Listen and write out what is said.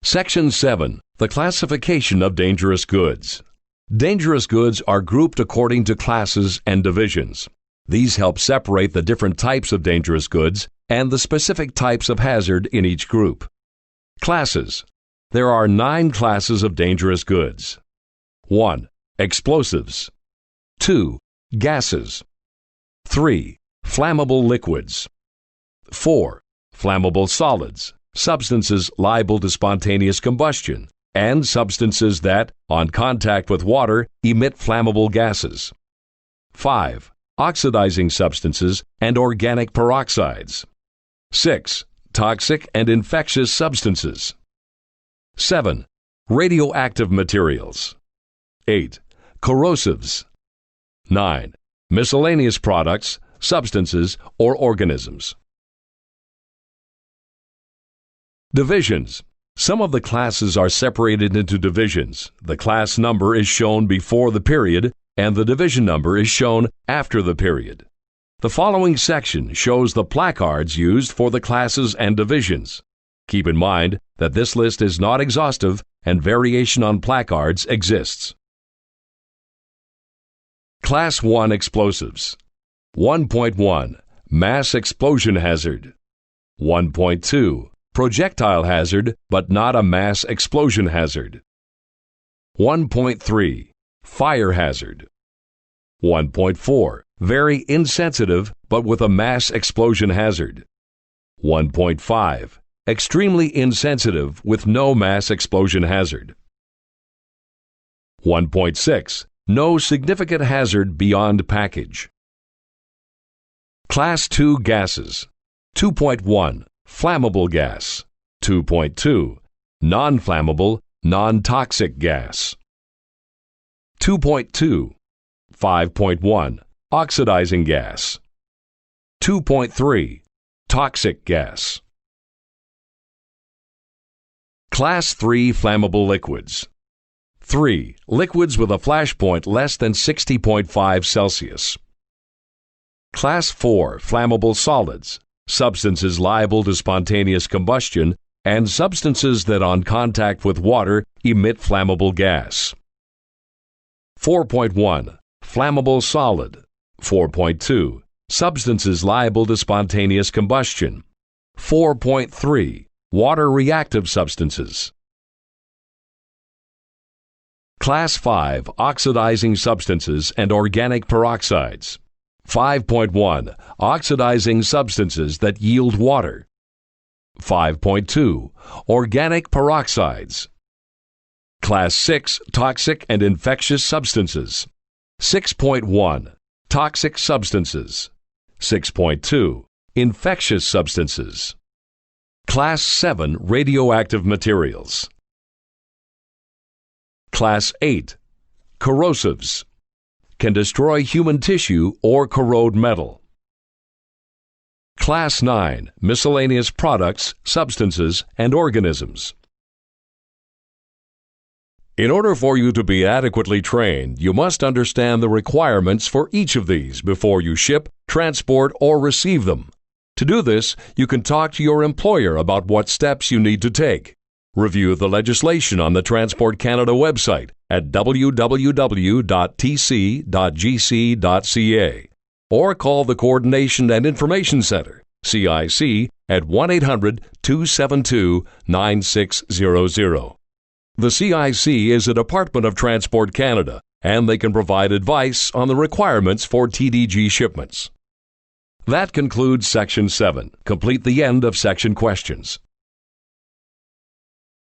Section 7. The classification of dangerous goods. Dangerous goods are grouped according to classes and divisions. These help separate the different types of dangerous goods and the specific types of hazard in each group. Classes. There are 9 classes of dangerous goods. 1. Explosives. 2. Gases. 3. Flammable liquids. 4. Flammable solids, substances liable to spontaneous combustion, and substances that, on contact with water, emit flammable gases. 5. Oxidizing substances and organic peroxides. 6. Toxic and infectious substances. 7. Radioactive materials. 8. Corrosives. 9. Miscellaneous products, substances, or organisms. Divisions. Some of the classes are separated into divisions. The class number is shown before the period, and the division number is shown after the period. The following section shows the placards used for the classes and divisions. Keep in mind that this list is not exhaustive and variation on placards exists. Class 1 Explosives. 1.1 Mass Explosion Hazard. 1.2 Projectile hazard, but not a mass explosion hazard. 1.3 Fire hazard. 1.4 Very insensitive, but with a mass explosion hazard. 1.5 Extremely insensitive with no mass explosion hazard. 1.6 No significant hazard beyond package. Class 2 Gases. 2.1 Flammable gas. 2.2 Non-flammable, non-toxic gas. 2.2 5.1 Oxidizing gas. 2.3 Toxic gas. Class 3 Flammable liquids. 3. Liquids with a flash point less than 60.5 Celsius. Class 4 Flammable solids, substances liable to spontaneous combustion, and substances that on contact with water emit flammable gas. 4.1 Flammable solid. 4.2 Substances liable to spontaneous combustion. 4.3 Water reactive substances. Class 5 Oxidizing substances and organic peroxides. 5.1 Oxidizing substances that yield water. 5.2 Organic peroxides. Class 6 Toxic and infectious substances. 6.1 Toxic substances. 6.2 Infectious substances. Class 7 Radioactive materials. Class 8 Corrosives. Can destroy human tissue or corrode metal. Class 9 Miscellaneous products, substances, and organisms. In order for you to be adequately trained, you must understand the requirements for each of these before you ship, transport, or receive them. To do this, you can talk to your employer about what steps you need to take. Review the legislation on the Transport Canada website at www.tc.gc.ca or call the Coordination and Information Center, CIC, at 1-800-272-9600. The CIC is a department of Transport Canada, and they can provide advice on the requirements for TDG shipments. That concludes Section 7. Complete the end of section questions.